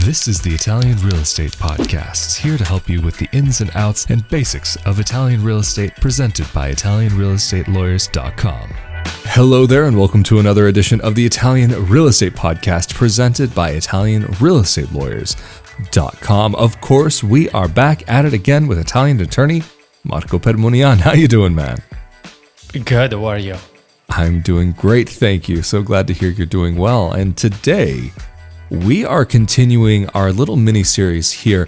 This is the Italian Real Estate Podcast, here to help you with the ins and outs and basics of Italian real estate, presented by ItalianRealEstateLawyers.com. Hello there, and welcome to another edition of the Italian Real Estate Podcast, presented by ItalianRealEstateLawyers.com. Of course, we are back at it again with Italian attorney Marco Permunian. How you doing, man? Good, how are you? I'm doing great, thank you. So glad to hear you're doing well. And today, we are continuing our little mini-series here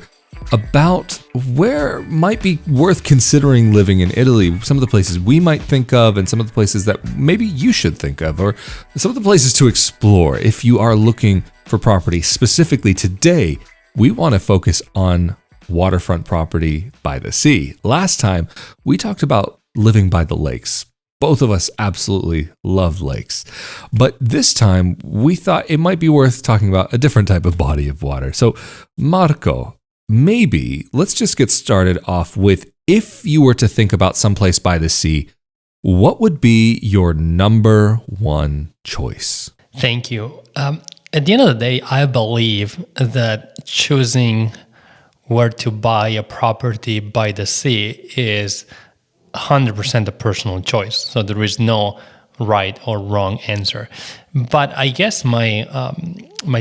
about where might be worth considering living in Italy, some of the places we might think of and some of the places that maybe you should think of, or some of the places to explore if you are looking for property. Specifically today, we want to focus on waterfront property by the sea. Last time, we talked about living by the lakes. Both of us absolutely love lakes. But this time, we thought it might be worth talking about a different type of body of water. So, Marco, maybe let's just get started off with, if you were to think about someplace by the sea, what would be your number one choice? Thank you. At the end of the day, I believe that choosing where to buy a property by the sea is 100% a personal choice. So there is no right or wrong answer. But I guess my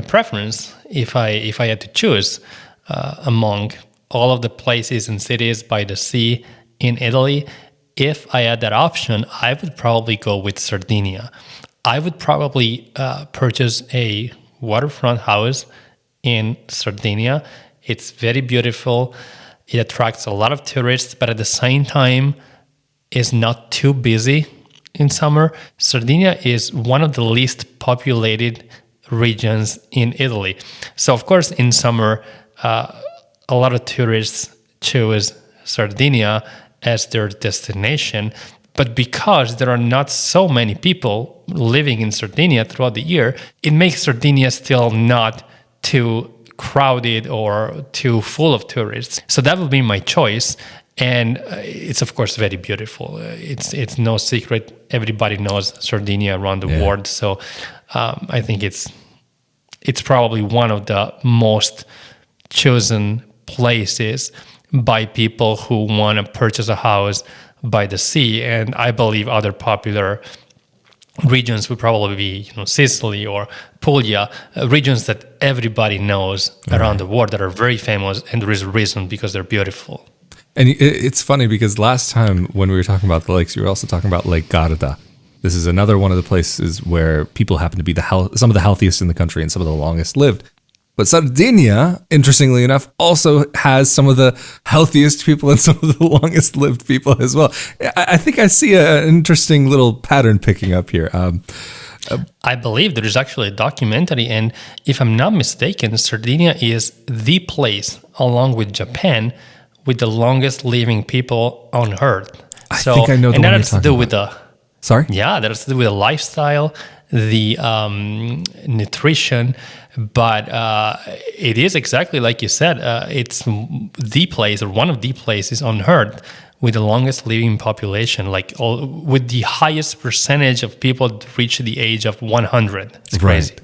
preference, if I had to choose among all of the places and cities by the sea in Italy, if I had that option, I would probably go with Sardinia. I would probably purchase a waterfront house in Sardinia. It's very beautiful. It attracts a lot of tourists, but at the same time, is not too busy in summer. Sardinia is one of the least populated regions in Italy. So of course, in summer, a lot of tourists choose Sardinia as their destination. But because there are not so many people living in Sardinia throughout the year, it makes Sardinia still not too crowded or too full of tourists. So that would be my choice. And it's, of course, very beautiful. It's no secret. Everybody knows Sardinia around the world. So I think it's probably one of the most chosen places by people who want to purchase a house by the sea. And I believe other popular regions would probably be, Sicily or Puglia, regions that everybody knows around the world that are very famous. And there is a reason, because they're beautiful. And it's funny because last time when we were talking about the lakes, you were also talking about Lake Garda. This is another one of the places where people happen to be some of the healthiest in the country and some of the longest lived. But Sardinia, interestingly enough, also has some of the healthiest people and some of the longest lived people as well. I think I see an interesting little pattern picking up here. I believe there is actually a documentary, and if I'm not mistaken, Sardinia is the place, along with Japan, with the longest living people on Earth. I think I know the one you're talking about. Sorry? Yeah, that has to do with the lifestyle, the nutrition, but it is exactly like you said. It's the place, or one of the places on Earth with the longest living population, with the highest percentage of people that reach the age of 100. It's crazy. Right.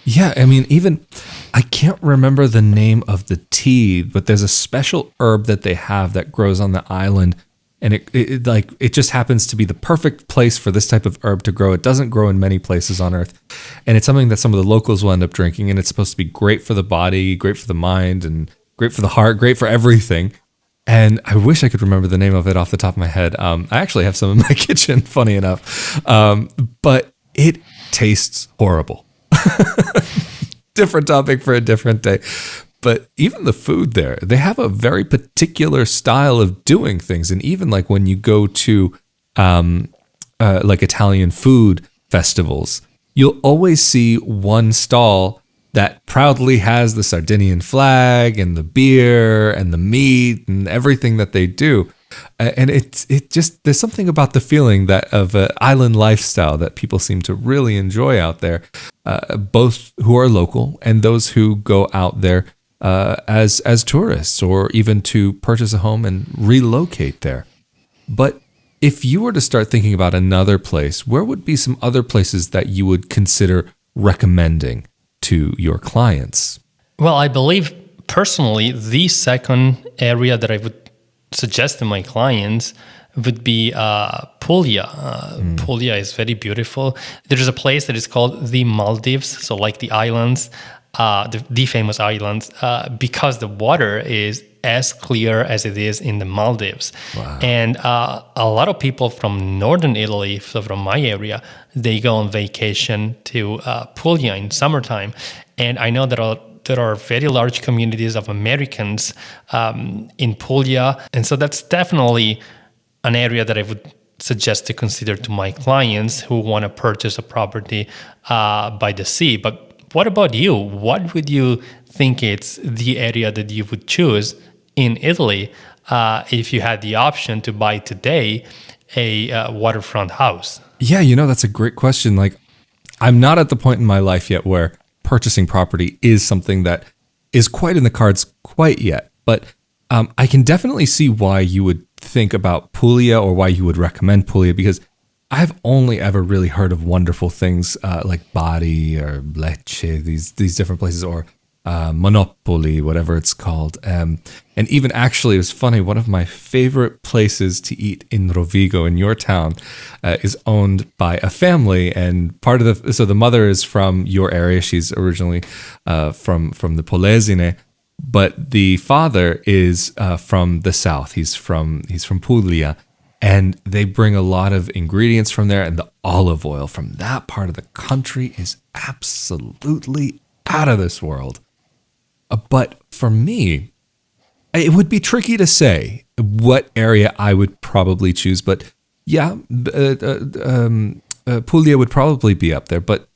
Yeah, I mean, even I can't remember the name of the tea, but there's a special herb that they have that grows on the island, and it just happens to be the perfect place for this type of herb to grow. It doesn't grow in many places on Earth, and it's something that some of the locals will end up drinking, and it's supposed to be great for the body, great for the mind, and great for the heart, great for everything. And I wish I could remember the name of it off the top of my head. I actually have some in my kitchen, funny enough, but it tastes horrible. Different topic for a different day. But even the food there, they have a very particular style of doing things. And even like when you go to like Italian food festivals, you'll always see one stall that proudly has the Sardinian flag and the beer and the meat and everything that they do. And there's something about the feeling that of an island lifestyle that people seem to really enjoy out there, both who are local and those who go out there as tourists, or even to purchase a home and relocate there. But if you were to start thinking about another place, where would be some other places that you would consider recommending to your clients? Well, I believe personally, the second area that I would suggest to my clients would be Puglia. Puglia is very beautiful. There is a place that is called the Maldives, so like the islands, the famous islands, because the water is as clear as it is in the Maldives. Wow. And a lot of people from northern Italy, so from my area, they go on vacation to Puglia in summertime. And I know there are very large communities of Americans in Puglia. And so that's definitely an area that I would suggest to consider to my clients who want to purchase a property by the sea. But what about you? What would you think it's the area that you would choose in Italy if you had the option to buy today a waterfront house? Yeah, that's a great question. Like, I'm not at the point in my life yet where purchasing property is something that is quite in the cards quite yet. But I can definitely see why you would think about Puglia or why you would recommend Puglia, because I've only ever really heard of wonderful things like Bari or Lecce, these different places, or Monopoli, whatever it's called. And even actually, it was funny, one of my favorite places to eat in Rovigo, in your town, is owned by a family. And so the mother is from your area. She's originally from the Polesine, but the father is from the south. He's from Puglia. And they bring a lot of ingredients from there, and the olive oil from that part of the country is absolutely out of this world. But for me, it would be tricky to say what area I would probably choose. But yeah, Puglia would probably be up there. But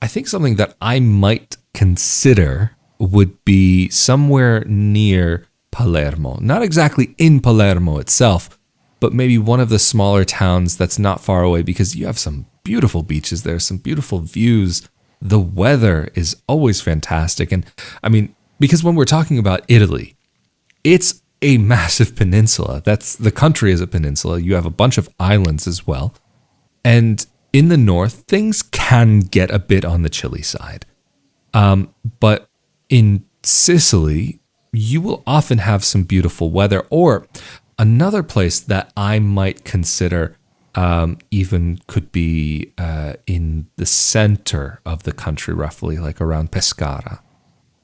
I think something that I might consider would be somewhere near Palermo. Not exactly in Palermo itself, but maybe one of the smaller towns that's not far away, because you have some beautiful beaches there, some beautiful views. The weather is always fantastic. And I mean, because when we're talking about Italy, it's a massive peninsula. The country is a peninsula. You have a bunch of islands as well. And in the north, things can get a bit on the chilly side. But in Sicily, you will often have some beautiful weather. Or another place that I might consider even could be in the center of the country, roughly, like around Pescara,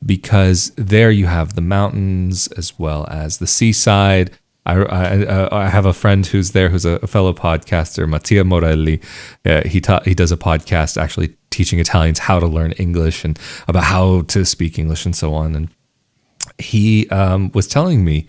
because there you have the mountains as well as the seaside. I have a friend who's there, who's a fellow podcaster, Mattia Morelli. He does a podcast actually teaching Italians how to learn English and about how to speak English and so on. And he was telling me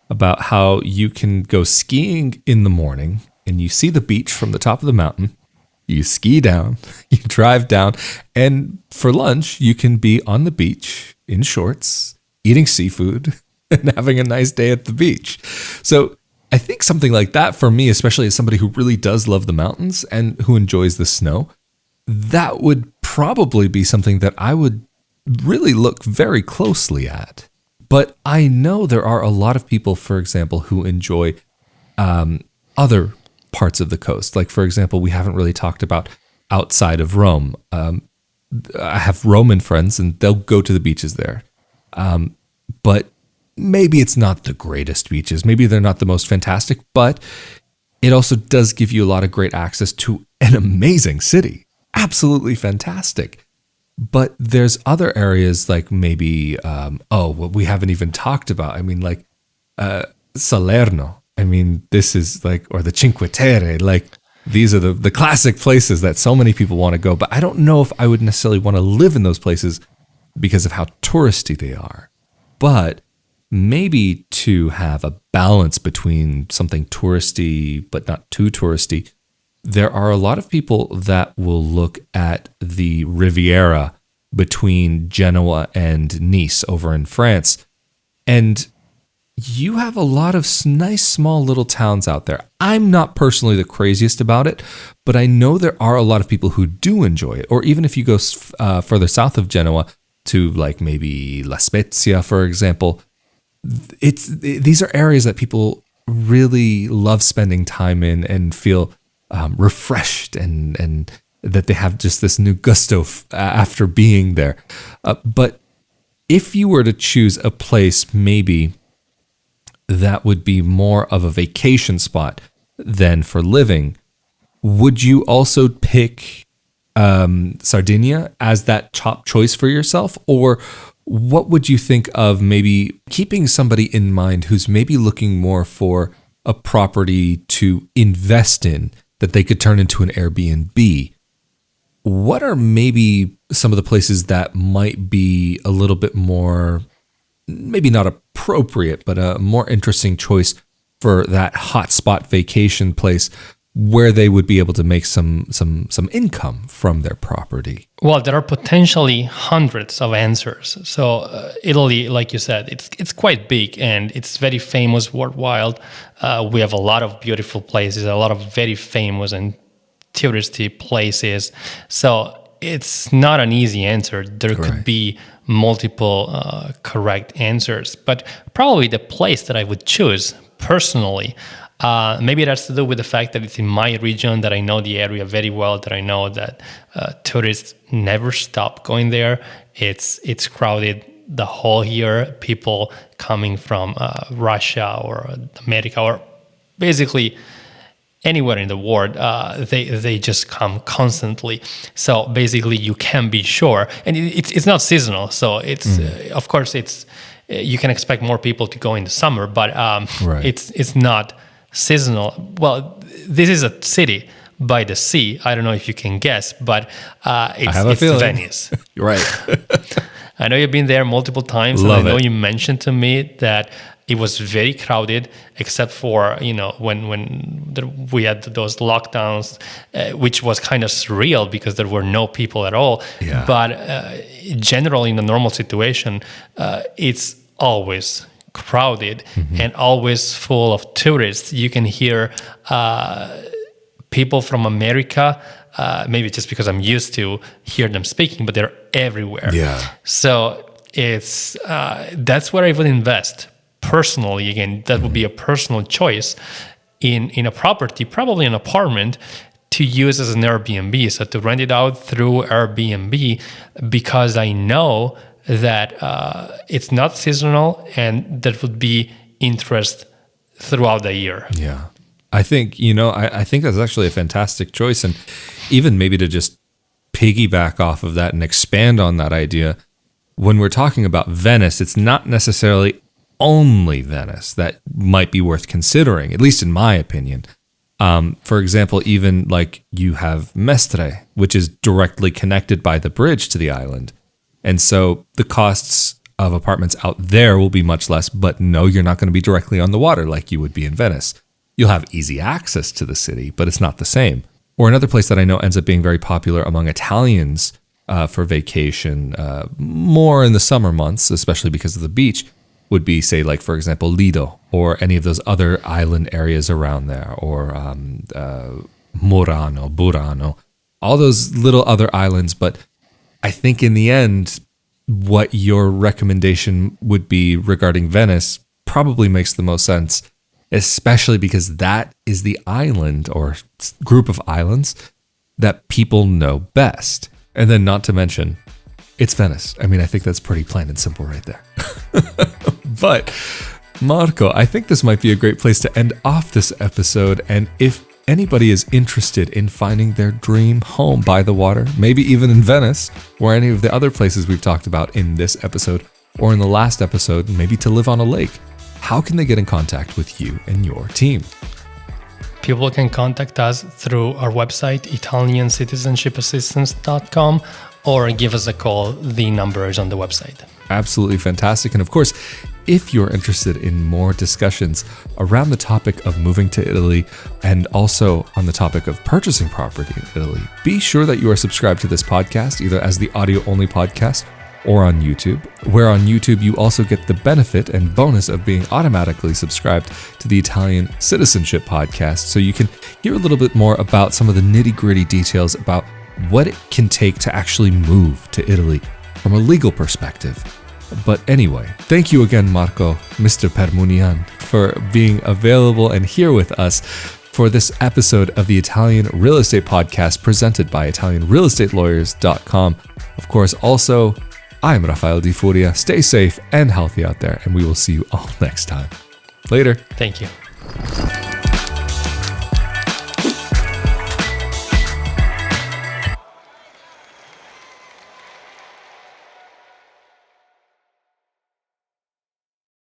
about how you can go skiing in the morning and you see the beach from the top of the mountain. You ski down, you drive down, and for lunch, you can be on the beach in shorts, eating seafood, and having a nice day at the beach. So I think something like that for me, especially as somebody who really does love the mountains and who enjoys the snow, that would probably be something that I would really look very closely at. But I know there are a lot of people, for example, who enjoy other parts of the coast. Like, for example, we haven't really talked about outside of Rome. I have Roman friends, and they'll go to the beaches there. But maybe it's not the greatest beaches. Maybe they're not the most fantastic, but it also does give you a lot of great access to an amazing city. Absolutely fantastic. But there's other areas like maybe, what we haven't even talked about. I mean, like Salerno. I mean, this is like, or the Cinque Terre. Like, these are the classic places that so many people want to go. But I don't know if I would necessarily want to live in those places because of how touristy they are. But maybe to have a balance between something touristy but not too touristy, there are a lot of people that will look at the Riviera between Genoa and Nice over in France. And you have a lot of nice small little towns out there. I'm not personally the craziest about it, but I know there are a lot of people who do enjoy it. Or even if you go further south of Genoa to like maybe La Spezia, for example, these are areas that people really love spending time in and feel refreshed and that they have just this new gusto after being there. But if you were to choose a place maybe that would be more of a vacation spot than for living, would you also pick Sardinia as that top choice for yourself? Or what would you think of maybe keeping somebody in mind who's maybe looking more for a property to invest in that they could turn into an Airbnb? What are maybe some of the places that might be a little bit more, maybe not appropriate, but a more interesting choice for that hotspot vacation place where they would be able to make some income from their property? Well, there are potentially hundreds of answers. So Italy, like you said, it's quite big and it's very famous worldwide. We have a lot of beautiful places, a lot of very famous and touristy places. So it's not an easy answer. There could be multiple correct answers, but probably the place that I would choose personally, maybe it has to do with the fact that it's in my region, that I know the area very well, that I know that tourists never stop going there. It's crowded the whole year. People coming from Russia or America or basically anywhere in the world, they just come constantly. So basically, you can be sure, and it's not seasonal. So it's of course it's you can expect more people to go in the summer, but it's not seasonal. Well, this is a city by the sea. I don't know if you can guess, but it's Venice. Right. I know you've been there multiple times. Love and I know it. you mentioned to me that it was very crowded, except for when we had those lockdowns, which was kind of surreal because there were no people at all. Yeah. But generally, in a normal situation, it's always crowded and always full of tourists. You can hear people from America, maybe just because I'm used to hear them speaking, but they're everywhere. Yeah. So it's that's where I would invest personally. Again, that would be a personal choice in a property, probably an apartment, to use as an Airbnb. So to rent it out through Airbnb, because I know that it's not seasonal and that would be interest throughout the year. Yeah. I think, I think that's actually a fantastic choice. And even maybe to just piggyback off of that and expand on that idea, when we're talking about Venice, it's not necessarily only Venice that might be worth considering, at least in my opinion. For example, even like you have Mestre, which is directly connected by the bridge to the island. And so the costs of apartments out there will be much less, but no, you're not going to be directly on the water like you would be in Venice. You'll have easy access to the city, but it's not the same. Or another place that I know ends up being very popular among Italians for vacation, more in the summer months, especially because of the beach, would be, say, like, for example, Lido or any of those other island areas around there, or Murano, Burano, all those little other islands. But I think in the end, what your recommendation would be regarding Venice probably makes the most sense, especially because that is the island or group of islands that people know best. And then not to mention, it's Venice. I mean, I think that's pretty plain and simple right there. But Marco, I think this might be a great place to end off this episode. And if anybody is interested in finding their dream home by the water, maybe even in Venice or any of the other places we've talked about in this episode or in the last episode, maybe to live on a lake, how can they get in contact with you and your team? People can contact us through our website, ItalianCitizenshipassistance.com, or give us a call. The number is on the website. Absolutely fantastic. And of course, if you're interested in more discussions around the topic of moving to Italy and also on the topic of purchasing property in Italy, be sure that you are subscribed to this podcast, either as the audio-only podcast or on YouTube, where on YouTube you also get the benefit and bonus of being automatically subscribed to the Italian Citizenship Podcast, so you can hear a little bit more about some of the nitty-gritty details about what it can take to actually move to Italy from a legal perspective. But anyway, thank you again, Marco, Mr. Permunian, for being available and here with us for this episode of the Italian Real Estate Podcast presented by ItalianRealEstateLawyers.com. Of course, also I'm Rafael Di Furia. Stay safe and healthy out there, and we will see you all next time. Later. Thank you.